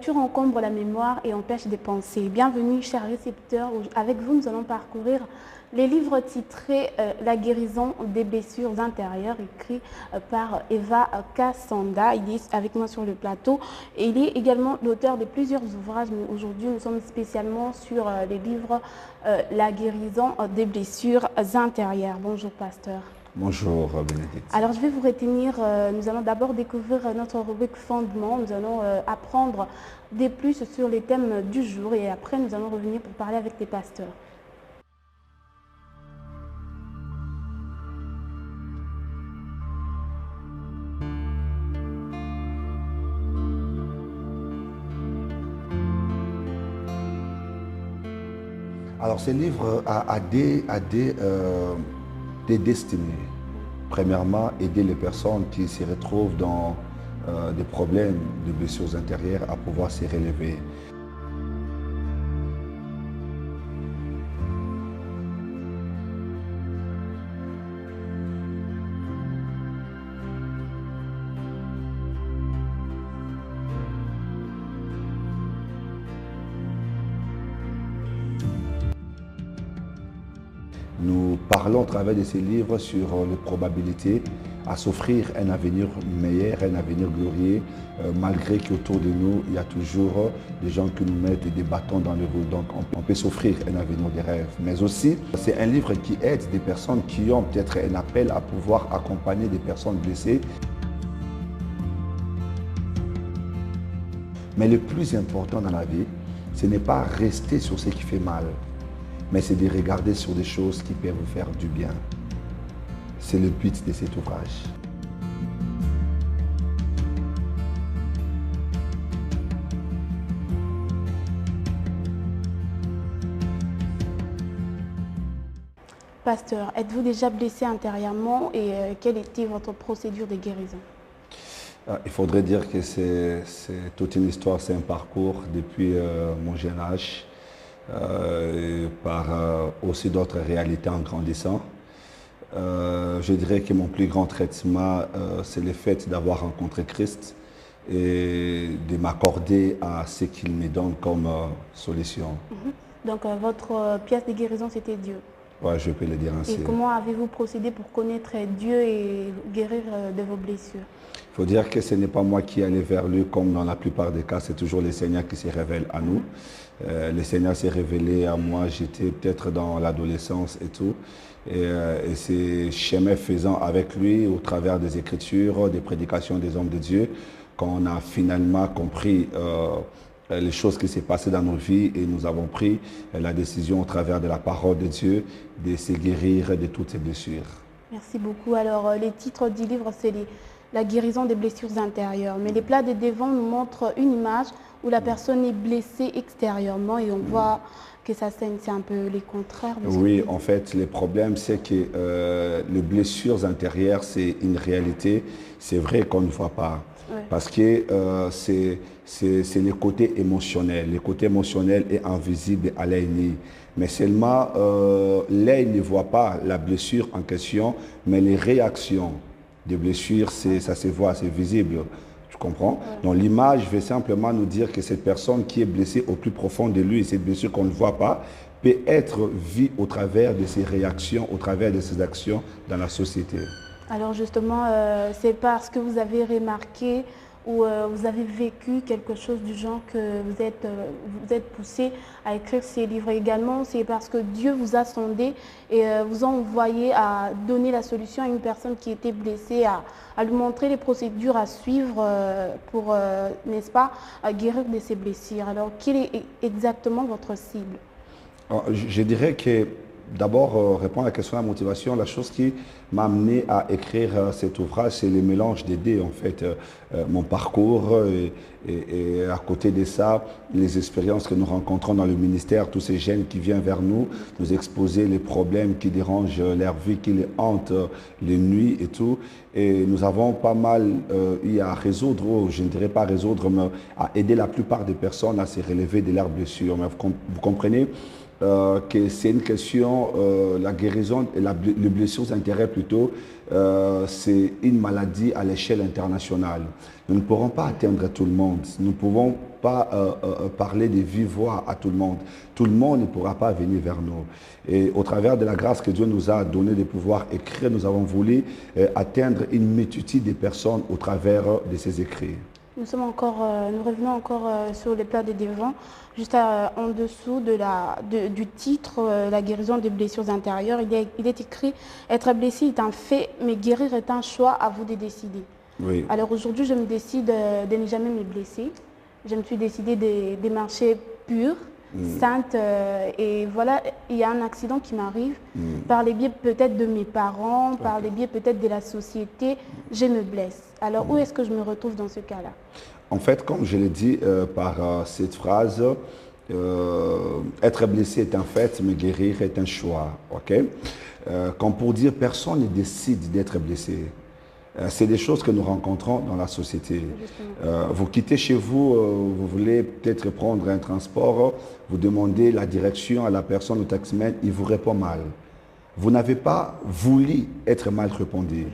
lecture encombre la mémoire et empêche des pensées. Bienvenue, chers récepteurs. Avec vous, nous allons parcourir les livres titrés La guérison des blessures intérieures, écrit par Eva Kassanda. Il est avec moi sur le plateau et il est également l'auteur de plusieurs ouvrages. Mais aujourd'hui, nous sommes spécialement sur les livres La guérison des blessures intérieures. Bonjour, pasteur. Bonjour Bénédicte. Alors je vais vous retenir, nous allons d'abord découvrir notre rubrique fondement, nous allons apprendre des plus sur les thèmes du jour et après nous allons revenir pour parler avec les pasteurs. Alors ce livre a des destinées. Premièrement, aider les personnes qui se retrouvent dans des problèmes de blessures intérieures à pouvoir se relever. Nous parlons à travers de ces livres sur les probabilités à s'offrir un avenir meilleur, un avenir glorieux, malgré qu'autour de nous, il y a toujours des gens qui nous mettent des bâtons dans les roues. Donc on peut s'offrir un avenir de rêve. Mais aussi, c'est un livre qui aide des personnes qui ont peut-être un appel à pouvoir accompagner des personnes blessées. Mais le plus important dans la vie, ce n'est pas rester sur ce qui fait mal, mais c'est de regarder sur des choses qui peuvent vous faire du bien. C'est le but de cet ouvrage. Pasteur, êtes-vous déjà blessé intérieurement et quelle était votre procédure de guérison? Il faudrait dire que c'est toute une histoire, c'est un parcours depuis mon jeune âge. Par aussi d'autres réalités en grandissant. Je dirais que mon plus grand traitement, c'est le fait d'avoir rencontré Christ et de m'accorder à ce qu'il me donne comme solution. Donc votre pièce de guérison, c'était Dieu? Ouais, je peux le dire ainsi. Et comment avez-vous procédé pour connaître Dieu et guérir de vos blessures? Il faut dire que ce n'est pas moi qui allais vers lui, comme dans la plupart des cas, c'est toujours le Seigneur qui se révèle à nous. Le Seigneur s'est révélé à moi, j'étais peut-être dans l'adolescence et tout. Et c'est chemin faisant avec lui, au travers des Écritures, des prédications des hommes de Dieu, qu'on a finalement compris les choses qui s'est passées dans nos vies et nous avons pris la décision au travers de la parole de Dieu de se guérir de toutes ces blessures. Merci beaucoup. Alors les titres du livre, c'est La guérison des blessures intérieures. Mais les plats de devant nous montrent une image où la personne est blessée extérieurement et on voit que ça saigne. C'est un peu les contraires. Oui, en fait, le problème, c'est que les blessures intérieures, c'est une réalité. C'est vrai qu'on ne voit pas. Ouais. Parce que c'est le côté émotionnel. Le côté émotionnel est invisible à l'œil nu. Mais seulement, l'œil ne voit pas la blessure en question, mais les réactions des blessures, ça se voit, c'est visible. Tu comprends? Ouais. Donc l'image veut simplement nous dire que cette personne qui est blessée au plus profond de lui, et cette blessure qu'on ne voit pas, peut être vue au travers de ses réactions, au travers de ses actions dans la société. Alors justement, c'est parce que vous avez remarqué ou vous avez vécu quelque chose du genre que vous êtes poussé à écrire ces livres. Également, c'est parce que Dieu vous a sondé et vous a envoyé à donner la solution à une personne qui était blessée, à lui montrer les procédures à suivre pour, n'est-ce pas, guérir de ses blessures. Alors, quelle est exactement votre cible? Je dirais que d'abord, répondre à la question de la motivation, la chose qui m'a amené à écrire cet ouvrage, c'est le mélange des deux, en fait, mon parcours et à côté de ça, les expériences que nous rencontrons dans le ministère, tous ces jeunes qui viennent vers nous, nous exposer les problèmes qui dérangent leur vie, qui les hantent les nuits et tout. Et nous avons pas mal eu à résoudre, ou je ne dirais pas résoudre, mais à aider la plupart des personnes à se relever de leurs blessures. Mais vous comprenez que c'est une question, la guérison et les blessures intérieures plutôt, c'est une maladie à l'échelle internationale. Nous ne pourrons pas atteindre tout le monde. Nous pouvons pas parler de vive voix à tout le monde. Tout le monde ne pourra pas venir vers nous. Et au travers de la grâce que Dieu nous a donné de pouvoir écrire, nous avons voulu atteindre une multitude de personnes au travers de ces écrits. Nous sommes encore, nous revenons encore sur les plats de devant, juste en dessous du titre, la guérison des blessures intérieures. Il est écrit, être blessé est un fait, mais guérir est un choix, à vous de décider. Oui. Alors aujourd'hui, je me décide de ne jamais me blesser. Je me suis décidée de marcher pure, sainte. Et voilà, il y a un accident qui m'arrive. Par les biais peut-être de mes parents, par les biais peut-être de la société, je me blesse. Alors où est-ce que je me retrouve dans ce cas-là? En fait, comme je l'ai dit par cette phrase, être blessé est un fait, mais guérir est un choix. Okay? Comme pour dire, personne ne décide d'être blessé. C'est des choses que nous rencontrons dans la société. Vous quittez chez vous, vous voulez peut-être prendre un transport, vous demandez la direction à la personne au taximan, il vous répond mal. Vous n'avez pas voulu être mal répondu.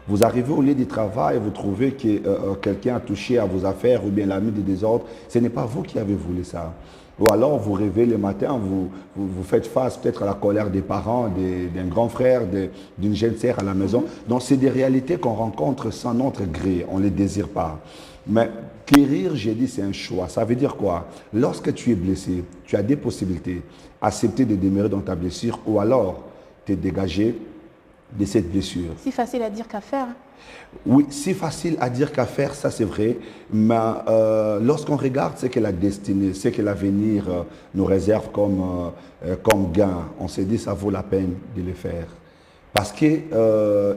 Vous arrivez au lieu du travail et vous trouvez que quelqu'un a touché à vos affaires ou bien l'ami de désordre. Ce n'est pas vous qui avez voulu ça. Ou alors vous rêvez le matin, vous faites face peut-être à la colère des parents, d'un grand frère, d'une jeune sœur à la maison. Donc c'est des réalités qu'on rencontre sans notre gré, on ne les désire pas. Mais guérir, j'ai dit, c'est un choix. Ça veut dire quoi? Lorsque tu es blessé, tu as des possibilités. Accepter de demeurer dans ta blessure ou alors te dégager de cette blessure. Si facile à dire qu'à faire. Oui, si facile à dire qu'à faire, ça c'est vrai. Mais lorsqu'on regarde ce que la destinée, ce que l'avenir nous réserve comme gain, on se dit ça vaut la peine de le faire. Parce qu'il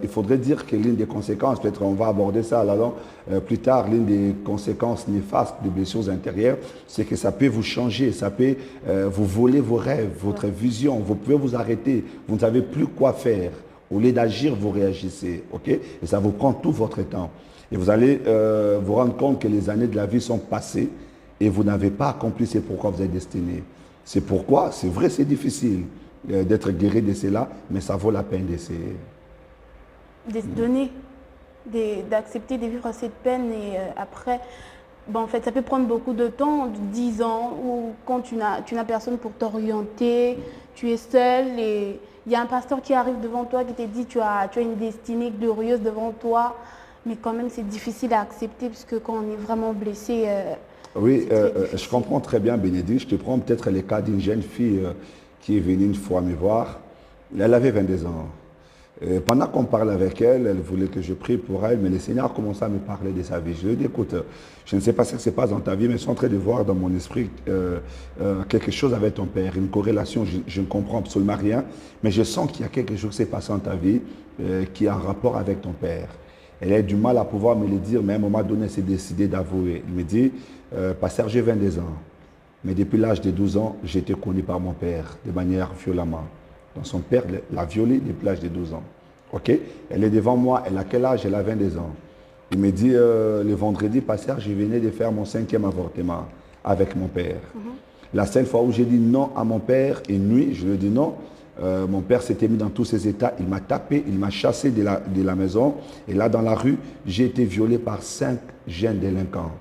faudrait dire que l'une des conséquences, peut-être on va aborder ça là-dedans plus tard, l'une des conséquences néfastes des blessures intérieures, c'est que ça peut vous changer, ça peut vous voler vos rêves, votre vision, vous pouvez vous arrêter, vous ne savez plus quoi faire. Au lieu d'agir, vous réagissez, ok? Et ça vous prend tout votre temps. Et vous allez vous rendre compte que les années de la vie sont passées et vous n'avez pas accompli ce pourquoi vous êtes destiné. C'est pourquoi, c'est vrai, c'est difficile d'être guéri de cela, mais ça vaut la peine d'essayer. De se donner, d'accepter de vivre cette peine et après, bon, en fait, ça peut prendre beaucoup de temps, 10 ans, ou quand tu n'as personne pour t'orienter, tu es seul et il y a un pasteur qui arrive devant toi qui te dit tu as une destinée glorieuse devant toi, mais quand même c'est difficile à accepter puisque quand on est vraiment blessé, oui, je comprends très bien Bénédicte. Je te prends peut-être le cas d'une jeune fille qui est venue une fois me voir. Elle avait 22 ans. Pendant qu'on parle avec elle, elle voulait que je prie pour elle, mais le Seigneur a commencé à me parler de sa vie. Je lui ai dit, écoute, je ne sais pas ce qui se passe dans ta vie, mais je suis en train de voir dans mon esprit quelque chose avec ton père, une corrélation, je ne comprends absolument rien, mais je sens qu'il y a quelque chose qui s'est passé dans ta vie qui a un rapport avec ton père. Elle a du mal à pouvoir me le dire, mais à un moment donné, elle s'est décidée d'avouer. Elle me dit, pasteur, j'ai 22 ans, mais depuis l'âge de 12 ans, j'ai été connu par mon père de manière violemment. Donc son père l'a violée depuis l'âge de 12 ans. Ok? Elle est devant moi, elle a quel âge? Elle a 22 ans. Il me dit, le vendredi passé, je venais de faire mon 5e avortement avec mon père. La seule fois où j'ai dit non à mon père, et nuit, je lui ai dit non, mon père s'était mis dans tous ses états, il m'a tapé, il m'a chassé de la maison, et là dans la rue, j'ai été violé par 5 jeunes délinquants.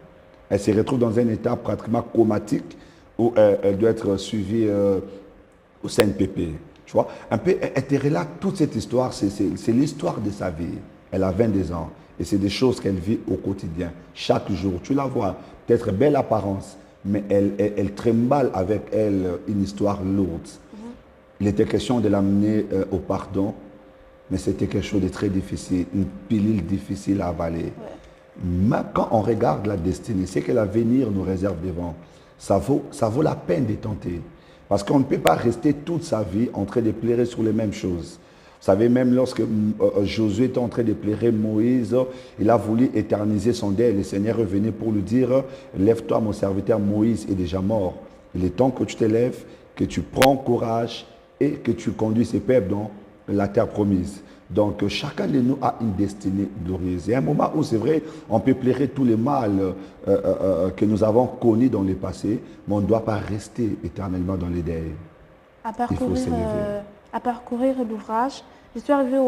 Elle se retrouve dans un état pratiquement comatique, où elle doit être suivie au CNPP. Tu vois, un peu, elle te relate toute cette histoire, c'est l'histoire de sa vie. Elle a 22 ans et c'est des choses qu'elle vit au quotidien, chaque jour. Tu la vois, peut-être belle apparence, mais elle trimballe avec elle une histoire lourde. Il était question de l'amener au pardon, mais c'était quelque chose de très difficile, une pilule difficile à avaler. Mais quand on regarde la destinée, c'est que l'avenir nous réserve devant, ça vaut la peine de tenter. Parce qu'on ne peut pas rester toute sa vie en train de pleurer sur les mêmes choses. Vous savez, même lorsque Josué était en train de pleurer Moïse, il a voulu éterniser son deuil. Le Seigneur est venu pour lui dire, lève-toi, mon serviteur Moïse est déjà mort. Il est temps que tu te lèves, que tu prends courage et que tu conduis ces peuples dans la terre promise. Donc, chacun de nous a une destinée glorieuse. Il y a un moment où, c'est vrai, on peut plairer tous les mal que nous avons connus dans le passé, mais on ne doit pas rester éternellement dans les deuils. À parcourir l'ouvrage, je suis arrivée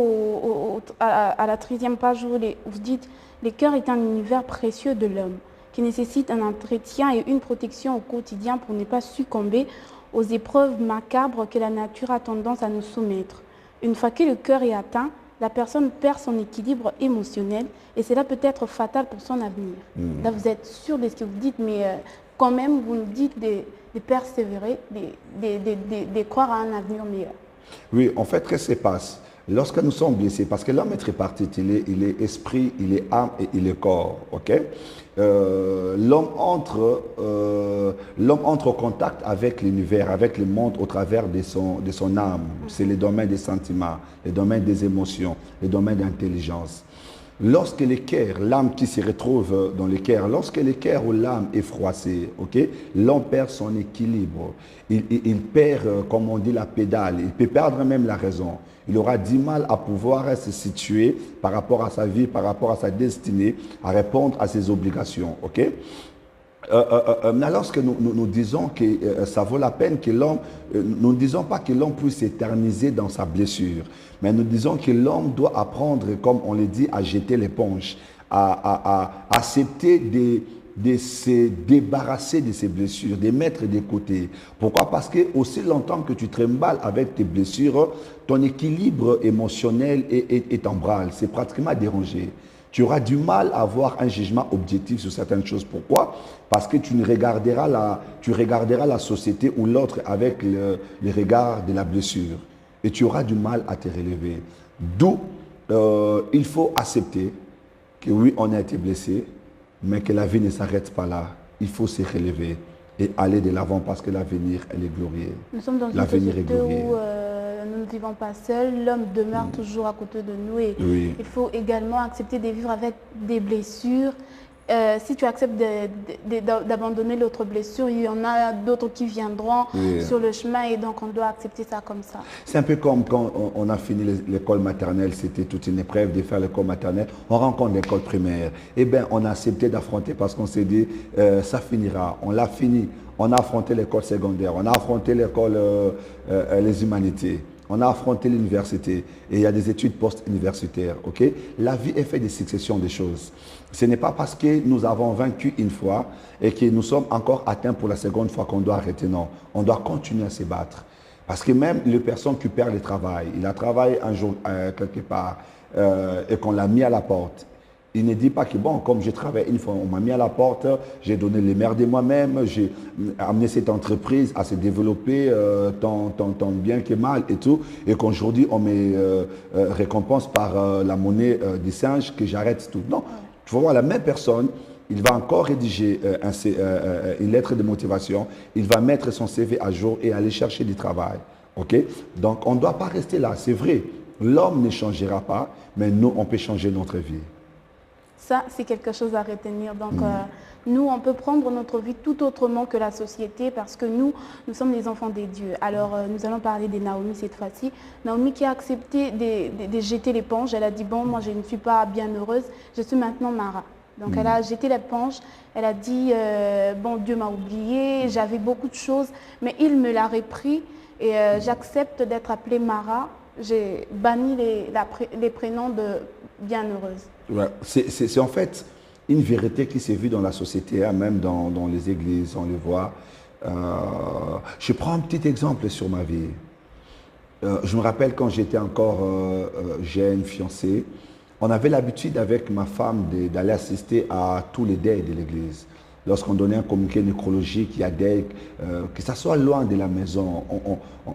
à la 13e page où vous dites « Le cœur est un univers précieux de l'homme, qui nécessite un entretien et une protection au quotidien pour ne pas succomber aux épreuves macabres que la nature a tendance à nous soumettre. Une fois que le cœur est atteint, la personne perd son équilibre émotionnel et cela peut être fatal pour son avenir. Là, vous êtes sûr de ce que vous dites, mais quand même, vous nous dites de persévérer, de croire à un avenir meilleur. Oui, en fait, qu'est-ce qui se passe? Lorsque nous sommes blessés, parce que l'homme est tripartite, il est esprit, il est âme et il est corps, ok? L'homme entre au contact avec l'univers, avec le monde au travers de son âme. C'est les domaines des sentiments, les domaines des émotions, les domaines d'intelligence. Lorsque le cœur, l'âme qui se retrouve dans le cœur, lorsque le cœur ou l'âme est froissé, okay, l'homme perd son équilibre. Il perd, comme on dit, la pédale. Il peut perdre même la raison. Il aura du mal à pouvoir se situer par rapport à sa vie, par rapport à sa destinée, à répondre à ses obligations. Okay? Lorsque nous disons que ça vaut la peine que l'homme, nous ne disons pas que l'homme puisse s'éterniser dans sa blessure, mais nous disons que l'homme doit apprendre, comme on le dit, à jeter l'éponge, à accepter de se débarrasser de ses blessures, de mettre de côté. Pourquoi? Parce que aussi longtemps que tu trimbales avec tes blessures, ton équilibre émotionnel est en branle, c'est pratiquement dérangé. Tu auras du mal à avoir un jugement objectif sur certaines choses. Pourquoi? Parce que tu regarderas la société ou l'autre avec le regard de la blessure. Et tu auras du mal à te relever. D'où il faut accepter que oui, on a été blessé, mais que la vie ne s'arrête pas là. Il faut se relever et aller de l'avant parce que l'avenir, elle est glorieux. Nous sommes dans une société où nous ne vivons pas seuls, l'homme demeure toujours à côté de nous et oui. Il faut également accepter de vivre avec des blessures. Si tu acceptes d'abandonner l'autre blessure, il y en a d'autres qui viendront sur le chemin et donc on doit accepter ça comme ça. C'est un peu comme quand on a fini l'école maternelle, c'était toute une épreuve de faire l'école maternelle. On rencontre l'école primaire. Eh bien, on a accepté d'affronter parce qu'on s'est dit, ça finira. On l'a fini. On a affronté l'école secondaire, on a affronté l'école, les humanités. On a affronté l'université et il y a des études post-universitaires. Okay? La vie est faite de succession de choses. Ce n'est pas parce que nous avons vaincu une fois et que nous sommes encore atteints pour la seconde fois qu'on doit arrêter. Non, on doit continuer à se battre. Parce que même les personnes qui perdent le travail, il a travaillé un jour quelque part et qu'on l'a mis à la porte. Il ne dit pas que, bon, comme j'ai travaillé une fois, on m'a mis à la porte, j'ai donné les meilleurs de moi-même, j'ai amené cette entreprise à se développer tant bien que mal et tout, et qu'aujourd'hui, on me récompense par la monnaie du singe, que j'arrête tout. Non, tu vas voir, la même personne, il va encore rédiger une lettre de motivation, il va mettre son CV à jour et aller chercher du travail. Okay? Donc, on ne doit pas rester là, c'est vrai. L'homme ne changera pas, mais nous, on peut changer notre vie. Ça, c'est quelque chose à retenir. Donc, nous, on peut prendre notre vie tout autrement que la société parce que nous sommes les enfants des dieux. Alors, nous allons parler de Naomi cette fois-ci. Naomi qui a accepté de jeter l'éponge. Elle a dit, bon, moi, je ne suis pas bien heureuse. Je suis maintenant Mara. Donc, elle a jeté l'éponge. Elle a dit, bon, Dieu m'a oublié. J'avais beaucoup de choses, mais il me l'a repris. Et j'accepte d'être appelée Mara. J'ai banni les prénoms de bienheureuse. Ouais, c'est en fait une vérité qui s'est vue dans la société, hein, même dans les églises, on le voit. Je prends un petit exemple sur ma vie. Je me rappelle quand j'étais encore jeune, fiancé, on avait l'habitude avec ma femme d'aller assister à tous les deuils de l'église. Lorsqu'on donnait un communiqué nécrologique, il y a des, que ça soit loin de la maison,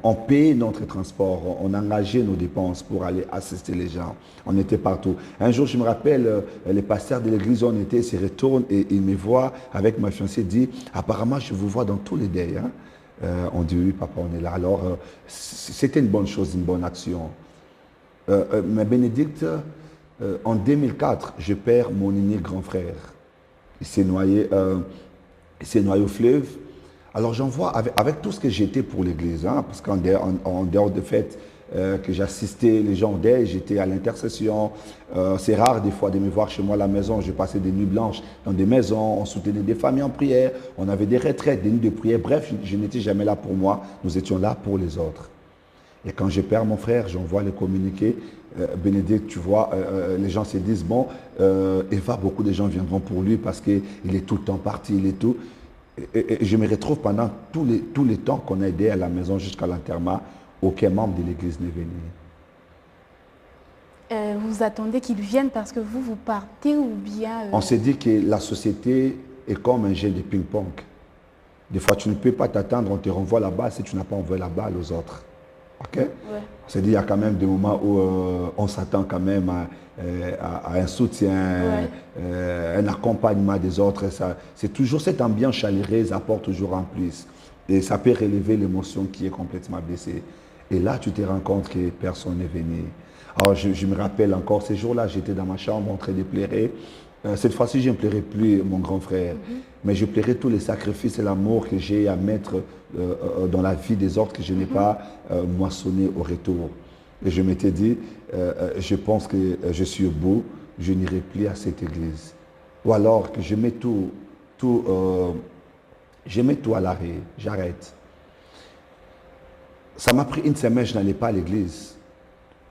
on payait notre transport, on engageait nos dépenses pour aller assister les gens. On était partout. Un jour, je me rappelle, les pasteurs de l'église où on était se retournent et ils me voient avec ma fiancée, dit apparemment je vous vois dans tous les deuils. Hein? On dit oui, papa, on est là. Alors, c'était une bonne chose, une bonne action. Mais Bénédicte, en 2004, je perds mon unique grand frère. Il s'est noyé au fleuve. Alors j'en vois avec tout ce que j'étais pour l'église, hein, parce qu'en dehors du fait que j'assistais les gens au deuil, j'étais à l'intercession. C'est rare des fois de me voir chez moi à la maison. Je passais des nuits blanches dans des maisons, on soutenait des familles en prière, on avait des retraites, des nuits de prière. Bref, je n'étais jamais là pour moi, nous étions là pour les autres. Et quand je perds mon frère, j'envoie les communiqués. Bénédicte, tu vois, les gens se disent, bon, Eva, beaucoup de gens viendront pour lui parce qu'il est tout le temps parti, il est tout. Et je me retrouve pendant tous les temps qu'on a aidé à la maison jusqu'à l'enterrement, aucun membre de l'église n'est venu. Vous attendez qu'ils viennent parce que vous partez ou bien... On s'est dit que la société est comme un jeu de ping-pong. Des fois, tu ne peux pas t'attendre, on te renvoie la balle si tu n'as pas envoyé la balle aux autres. OK? Ouais. On s'est dit, il y a quand même des moments où on s'attend quand même à un soutien, un accompagnement des autres. C'est toujours cette ambiance chaleureuse, apporte toujours en plus. Et ça peut relever l'émotion qui est complètement blessée. Et là, tu te rends compte que personne n'est venu. Alors, je me rappelle encore ces jours-là, j'étais dans ma chambre en train de pleurer. Cette fois-ci, je ne pleurais plus mon grand frère, mais je pleurais tous les sacrifices et l'amour que j'ai à mettre dans la vie des autres que je n'ai pas moissonné au retour. Et je m'étais dit, je pense que je suis au bout, je n'irai plus à cette église. Ou alors que je mets tout à l'arrêt, j'arrête. Ça m'a pris une semaine, je n'allais pas à l'église.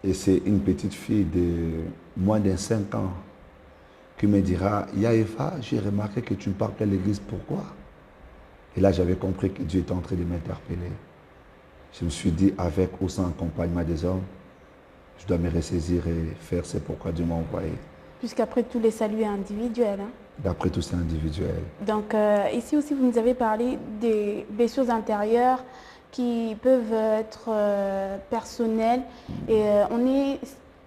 Et c'est une petite fille de moins de 5 ans qui me dira, Yaëva, j'ai remarqué que tu ne pars plus à l'église, pourquoi? Et là, j'avais compris que Dieu était en train de m'interpeller. Je me suis dit, avec ou sans accompagnement des hommes, je dois me ressaisir et faire ce pourquoi Dieu m'a envoyé. Puisqu'après tout, les saluts individuels. Hein? D'après tout, c'est individuel. Donc, ici aussi, vous nous avez parlé des blessures intérieures qui peuvent être personnelles. Et on est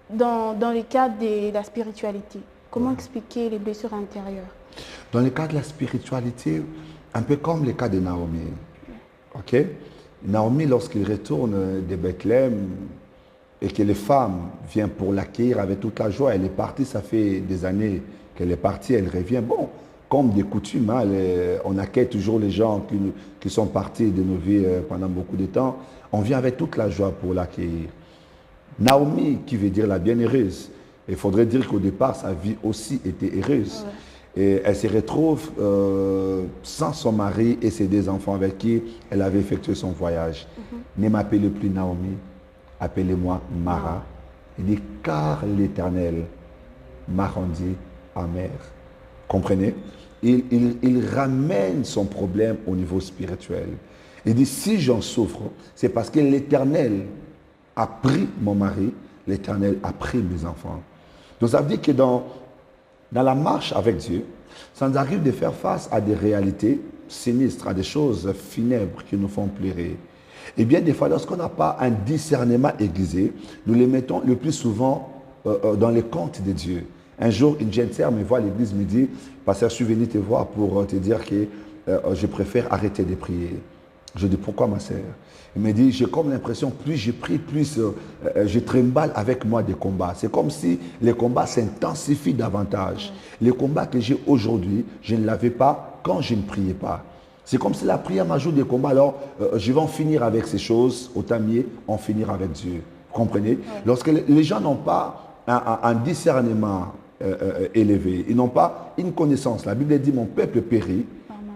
dans le cadre de la spiritualité. Comment expliquer les blessures intérieures? Dans le cas de la spiritualité, un peu comme le cas de Naomi. OK? Naomi, lorsqu'il retourne de Bethléem et que les femmes viennent pour l'accueillir avec toute la joie, elle est partie, ça fait des années qu'elle est partie, elle revient. Bon, comme des coutumes, hein, on accueille toujours les gens qui sont partis de nos vies pendant beaucoup de temps. On vient avec toute la joie pour l'accueillir. Naomi, qui veut dire la bienheureuse, il faudrait dire qu'au départ, sa vie aussi était heureuse. Ouais. Et elle se retrouve sans son mari et ses 2 enfants avec qui elle avait effectué son voyage. Ne m'appelez plus Naomi, appelez-moi Mara. Il dit, car l'Éternel m'a rendu amère. Comprenez? Il ramène son problème au niveau spirituel. Il dit, si j'en souffre, c'est parce que l'Éternel a pris mon mari, l'Éternel a pris mes enfants. Donc ça veut dire que dans la marche avec Dieu, ça nous arrive de faire face à des réalités sinistres, à des choses funèbres qui nous font pleurer. Et bien des fois, lorsqu'on n'a pas un discernement aiguisé, nous les mettons le plus souvent dans les comptes de Dieu. Un jour, une jeune sœur me voit à l'église, me dit, pasteur, je suis venu te voir pour te dire que je préfère arrêter de prier. Je dis, pourquoi ma sœur? Il me dit, j'ai comme l'impression, plus je prie, plus je trimballe avec moi des combats. C'est comme si les combats s'intensifient davantage. Les combats que j'ai aujourd'hui, je ne l'avais pas quand je ne priais pas. C'est comme si la prière m'ajoute des combats. Alors, je vais en finir avec ces choses, autant mieux en finir avec Dieu. Vous comprenez? Lorsque les gens n'ont pas un discernement élevé, ils n'ont pas une connaissance. La Bible dit, mon peuple périt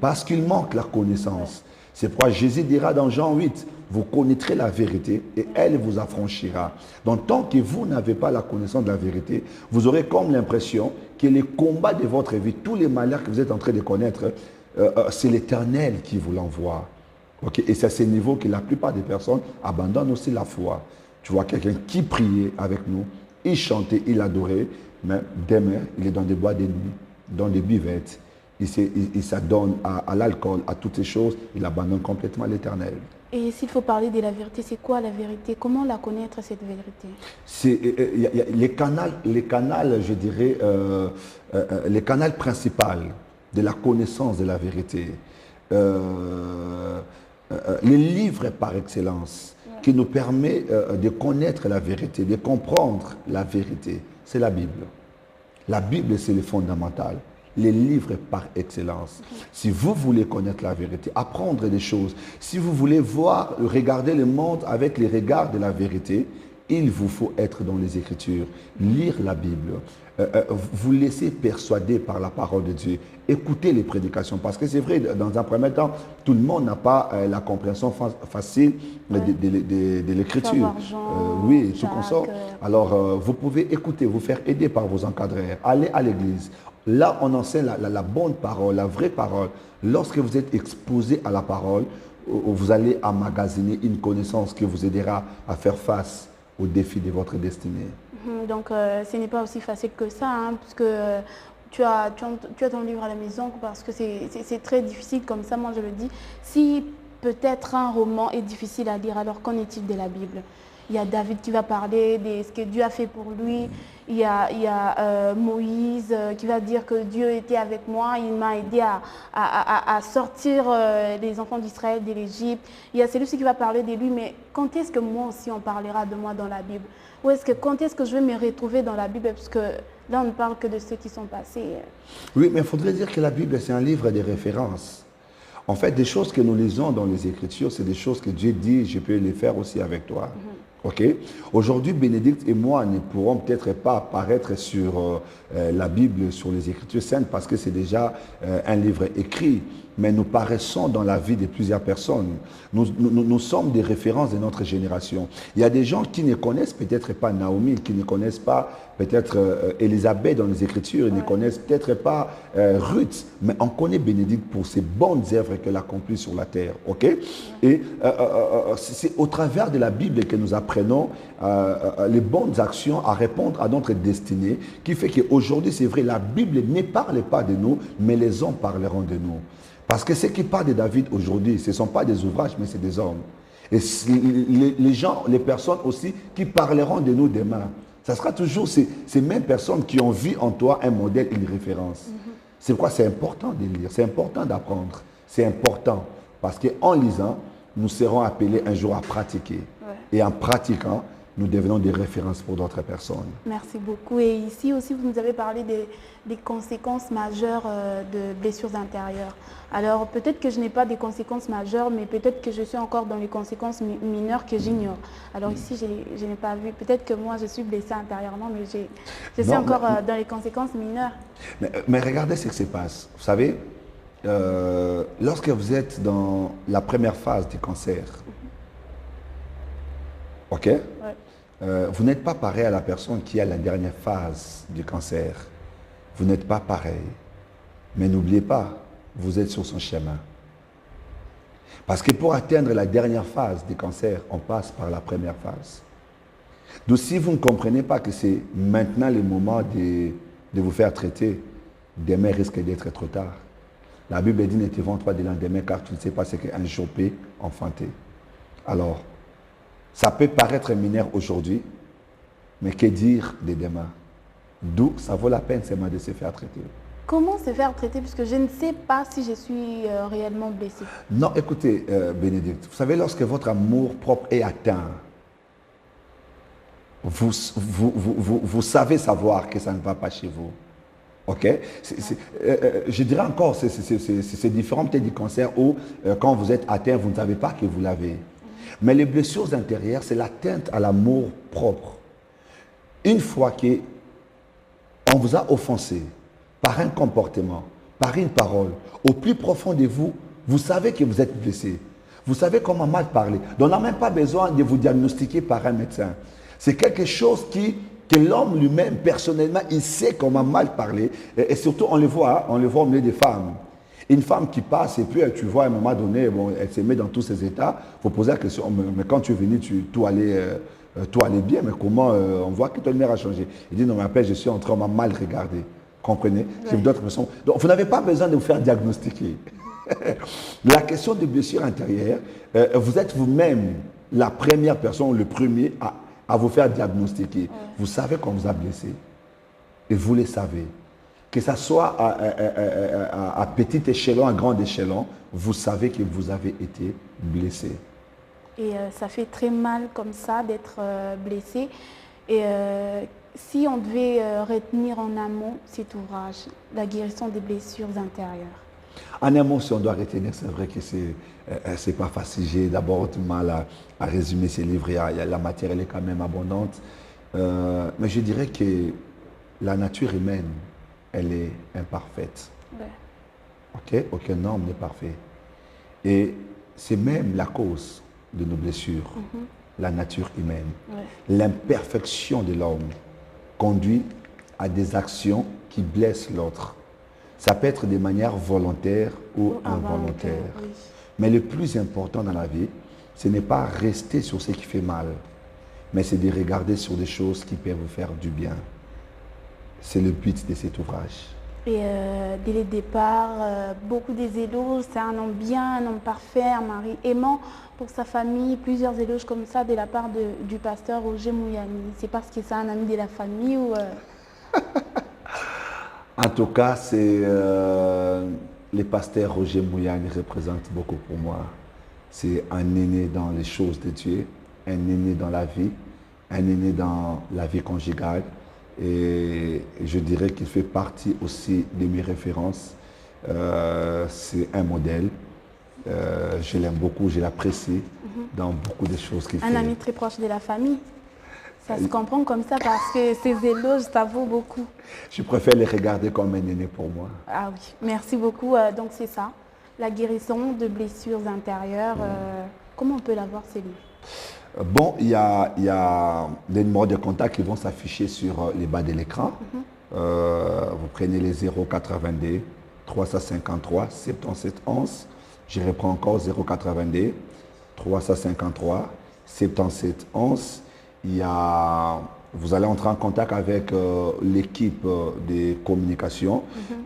parce qu'il manque la connaissance. C'est pourquoi Jésus dira dans Jean 8, vous connaîtrez la vérité et elle vous affranchira. Donc tant que vous n'avez pas la connaissance de la vérité, vous aurez comme l'impression que les combats de votre vie, tous les malheurs que vous êtes en train de connaître, c'est l'Éternel qui vous l'envoie. Okay? Et c'est à ce niveau que la plupart des personnes abandonnent aussi la foi. Tu vois quelqu'un qui priait avec nous, il chantait, il adorait, mais demain, il est dans des bois de nuit, dans des buvettes. Il s'adonne à l'alcool, à toutes ces choses, il abandonne complètement l'Éternel. Et s'il faut parler de la vérité, c'est quoi la vérité? Comment la connaître, cette vérité? C'est les canaux, je dirais, les canaux principaux de la connaissance de la vérité. Les livres par excellence qui nous permet de connaître la vérité, de comprendre la vérité, c'est la Bible. La Bible, c'est le fondamental. Les livres par excellence. Si vous voulez connaître la vérité, apprendre des choses, si vous voulez voir, regarder le monde avec les regards de la vérité, il vous faut être dans les Écritures, lire la Bible, vous laisser persuader par la parole de Dieu, écouter les prédications. Parce que c'est vrai, dans un premier temps, tout le monde n'a pas la compréhension facile de l'Écriture. Oui, tout consort. Alors, vous pouvez écouter, vous faire aider par vos encadreurs, aller à l'église. Là, on enseigne la bonne parole, la vraie parole. Lorsque vous êtes exposé à la parole, vous allez emmagasiner une connaissance qui vous aidera à faire face aux défis de votre destinée. Donc, ce n'est pas aussi facile que ça, hein, puisque tu as ton livre à la maison, parce que c'est très difficile comme ça, moi je le dis. Si peut-être un roman est difficile à lire, alors qu'en est-il de la Bible? Il y a David qui va parler de ce que Dieu a fait pour lui. Il y a Moïse qui va dire que Dieu était avec moi. Il m'a aidé à sortir les enfants d'Israël de l'Égypte. Il y a celui qui va parler de lui. Mais quand est-ce que moi aussi on parlera de moi dans la Bible? Quand est-ce que je vais me retrouver dans la Bible? Parce que là, on ne parle que de ceux qui sont passés. Oui, mais il faudrait dire que la Bible, c'est un livre de référence. En fait, des choses que nous lisons dans les Écritures, c'est des choses que Dieu dit, je peux les faire aussi avec toi. Ok. Aujourd'hui, Bénédicte et moi ne pourrons peut-être pas apparaître sur la Bible, sur les Écritures saintes, parce que c'est déjà un livre écrit. Mais nous paraissons dans la vie de plusieurs personnes. Nous sommes des références de notre génération. Il y a des gens qui ne connaissent peut-être pas Naomi, qui ne connaissent pas peut-être Élisabeth dans les Écritures, ils ne connaissent peut-être pas Ruth, mais on connaît Bénédicte pour ses bonnes œuvres qu'elle accomplit sur la terre. Ok. Et c'est au travers de la Bible que nous apprenons les bonnes actions à répondre à notre destinée, qui fait qu'aujourd'hui, c'est vrai, la Bible ne parle pas de nous, mais les hommes parleront de nous. Parce que ce qui parle de David aujourd'hui, ce ne sont pas des ouvrages, mais c'est des hommes. Et les gens, les personnes aussi qui parleront de nous demain, ça sera toujours ces mêmes personnes qui ont vu en toi un modèle, une référence. C'est pourquoi c'est important de lire, c'est important d'apprendre, c'est important. Parce qu'en lisant, nous serons appelés un jour à pratiquer. Et en pratiquant, nous devenons des références pour d'autres personnes. Merci beaucoup. Et ici aussi, vous nous avez parlé des conséquences majeures de blessures intérieures. Alors, peut-être que je n'ai pas des conséquences majeures, mais peut-être que je suis encore dans les conséquences mineures que j'ignore. Alors ici, je n'ai pas vu. Peut-être que moi, je suis blessée intérieurement, mais je suis encore dans les conséquences mineures. Mais regardez ce qui se passe. Vous savez, lorsque vous êtes dans la première phase du cancer, ok? Vous n'êtes pas pareil à la personne qui a la dernière phase du cancer. Vous n'êtes pas pareil. Mais n'oubliez pas, vous êtes sur son chemin. Parce que pour atteindre la dernière phase du cancer, on passe par la première phase. Donc si vous ne comprenez pas que c'est maintenant le moment de vous faire traiter, demain risque d'être trop tard. La Bible dit ne te vante pas du lendemain car tu ne sais pas ce qu'un jour peut enfanter. Alors, ça peut paraître mineur aujourd'hui, mais que dire de demain? D'où ça vaut la peine seulement de se faire traiter. Comment se faire traiter? Puisque je ne sais pas si je suis réellement blessée. Non, écoutez, Bénédicte, vous savez, lorsque votre amour propre est atteint, vous savez savoir que ça ne va pas chez vous. Ok? Je dirais encore, c'est différent peut-être du cancer où quand vous êtes atteint, vous ne savez pas que vous l'avez. Mais les blessures intérieures, c'est l'atteinte à l'amour propre. Une fois qu'on vous a offensé par un comportement, par une parole, au plus profond de vous, vous savez que vous êtes blessé. Vous savez comment mal parler. Donc on n'a même pas besoin de vous diagnostiquer par un médecin. C'est quelque chose que l'homme lui-même, personnellement, il sait comment mal parler. Et surtout, on le voit au milieu des femmes. Une femme qui passe et puis tu vois à un moment donné, bon, elle se met dans tous ses états, il faut poser la question, mais quand tu es venu, tout allait bien, mais comment on voit que ton mère a changé. Il dit, non, mais après, je suis en train de mal regarder. Comprenez? C'est d'autres personnes. Donc, vous n'avez pas besoin de vous faire diagnostiquer. La question des blessures intérieures, vous êtes vous-même la première personne, le premier à vous faire diagnostiquer. Vous savez qu'on vous a blessé. Et vous le savez. Que ce soit à petit échelon, à grand échelon, vous savez que vous avez été blessé. Et ça fait très mal comme ça d'être blessé. Et si on devait retenir en amont cet ouvrage, la guérison des blessures intérieures, En un mot, si on doit retenir, c'est vrai que c'est pas facile. J'ai d'abord du mal à résumer ces livres. La matière, elle est quand même abondante. Mais je dirais que la nature humaine, elle est imparfaite. Ouais. Ok? Aucun homme n'est parfait. Et c'est même la cause de nos blessures, la nature humaine. Ouais. L'imperfection de l'homme conduit à des actions qui blessent l'autre. Ça peut être de manière volontaire ou involontaire. Oui. Mais le plus important dans la vie, ce n'est pas rester sur ce qui fait mal, mais c'est de regarder sur des choses qui peuvent vous faire du bien. C'est le but de cet ouvrage. Et dès le départ, beaucoup des éloges, c'est un homme bien, un homme parfait, un mari aimant pour sa famille, plusieurs éloges comme ça de la part du pasteur Roger Mouyani. C'est parce que c'est un ami de la famille ou... En tout cas, le pasteur Roger Mouyani représente beaucoup pour moi. C'est un aîné dans les choses de Dieu, un aîné dans la vie, un aîné dans la vie conjugale. Et je dirais qu'il fait partie aussi de mes références. C'est un modèle. Je l'aime beaucoup, je l'apprécie dans beaucoup de choses qu'il fait. Un ami très proche de la famille. Ça se comprend comme ça parce que ces éloges, ça vaut beaucoup. Je préfère les regarder comme un aîné pour moi. Ah oui, merci beaucoup. Donc c'est ça, la guérison de blessures intérieures. Comment on peut l'avoir, ces livres? Bon, il y a des numéros de contact qui vont s'afficher sur les bas de l'écran. Vous prenez les 082 353 77 11. Je reprends encore 082 353 77 11. Vous allez entrer en contact avec l'équipe de communication.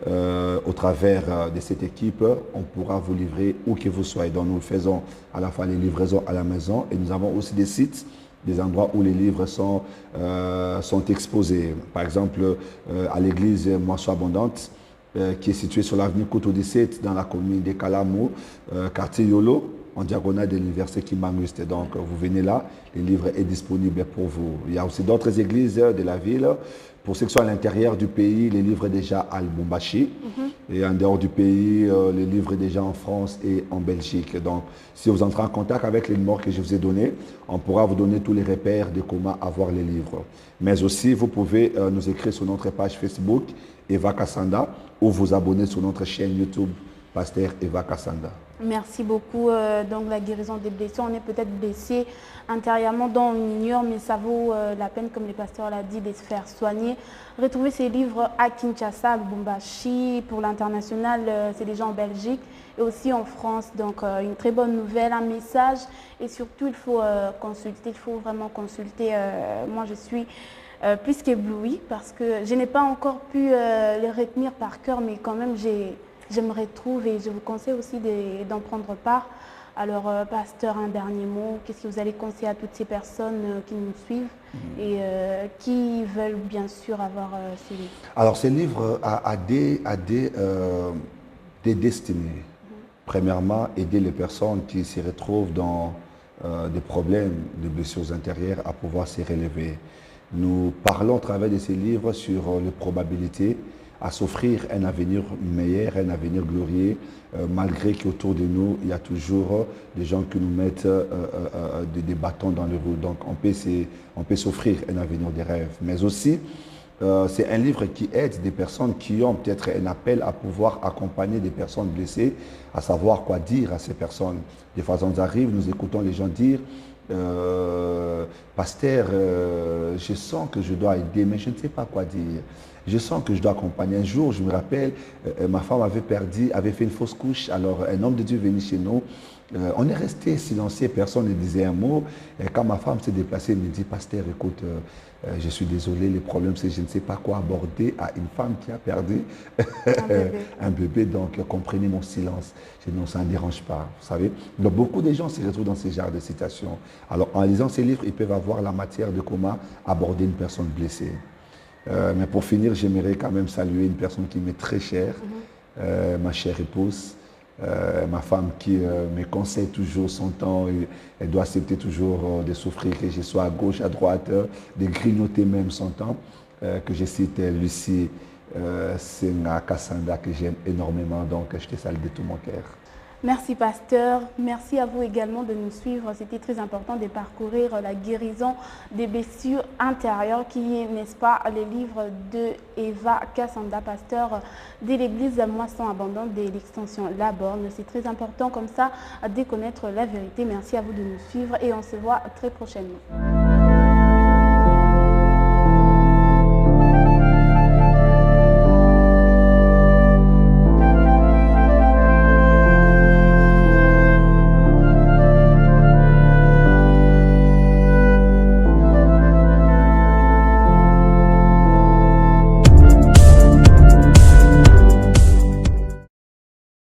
Au travers de cette équipe, on pourra vous livrer où que vous soyez. Donc nous faisons à la fois les livraisons à la maison et nous avons aussi des sites, des endroits où les livres sont exposés. Par exemple, à l'église Moisson Abondante, qui est située sur l'avenue Couteau 17 dans la commune de Calamo, quartier Yolo, en diagonale de l'université Kimbanguiste. Donc, vous venez là, le livre est disponible pour vous. Il y a aussi d'autres églises de la ville. Pour ceux qui sont à l'intérieur du pays, les livres déjà à Lubumbashi. Et en dehors du pays, les livres déjà en France et en Belgique. Donc, si vous entrez en contact avec les numéros que je vous ai donnés, on pourra vous donner tous les repères de comment avoir les livres. Mais aussi, vous pouvez nous écrire sur notre page Facebook, Eva Kassanda, ou vous abonner sur notre chaîne YouTube, Pasteur Eva Kassanda. Merci beaucoup. Donc la guérison des blessures, on est peut-être blessé intérieurement dont on ignore, mais ça vaut la peine, comme le pasteur l'a dit, de se faire soigner. Retrouvez ces livres à Kinshasa, à Lubumbashi, pour l'international, c'est déjà en Belgique et aussi en France. Donc une très bonne nouvelle, un message et surtout il faut consulter, il faut vraiment consulter. Moi je suis plus qu'éblouie parce que je n'ai pas encore pu les retenir par cœur, mais quand même je me retrouve et je vous conseille aussi d'en prendre part. Alors, pasteur, un dernier mot. Qu'est-ce que vous allez conseiller à toutes ces personnes qui nous suivent et qui veulent bien sûr avoir ces livres? Alors, ces livres a des destinées. Premièrement, aider les personnes qui se retrouvent dans des problèmes de blessures intérieures à pouvoir se relever. Nous parlons au travers de ces livres sur les probabilités à s'offrir un avenir meilleur, un avenir glorieux, malgré qu'autour de nous, il y a toujours des gens qui nous mettent des bâtons dans les roues. Donc, on peut s'offrir un avenir de rêve. Mais aussi, c'est un livre qui aide des personnes qui ont peut-être un appel à pouvoir accompagner des personnes blessées, à savoir quoi dire à ces personnes. Des fois, on arrive, nous écoutons les gens dire pasteur, je sens que je dois aider, mais je ne sais pas quoi dire. Je sens que je dois accompagner. Un jour, je me rappelle, ma femme avait fait une fausse couche. Alors, un homme de Dieu venait chez nous. On est resté silencieux, personne ne disait un mot. Et quand ma femme s'est déplacée, elle me dit, pasteur, écoute, je suis désolé, le problème c'est que je ne sais pas quoi aborder à une femme qui a perdu un bébé. Donc, comprenez mon silence. Je dis, non, ça ne dérange pas, vous savez. Donc, beaucoup de gens se retrouvent dans ce genre de situation. Alors, en lisant ces livres, ils peuvent avoir la matière de comment aborder une personne blessée. Mais pour finir, j'aimerais quand même saluer une personne qui m'est très chère, ma chère épouse, ma femme qui me conseille toujours son temps. Et elle doit accepter toujours de souffrir, que je sois à gauche, à droite, de grignoter même son temps. Que je cite Lucie c'est un Kassanda que j'aime énormément, donc je te salue de tout mon cœur. Merci pasteur, merci à vous également de nous suivre. C'était très important de parcourir la guérison des blessures intérieures qui est, n'est-ce pas, les livres de Eva Kassanda, pasteur de l'église Moisson Abondante de l'extension La Borne. C'est très important comme ça de connaître la vérité. Merci à vous de nous suivre et on se voit très prochainement.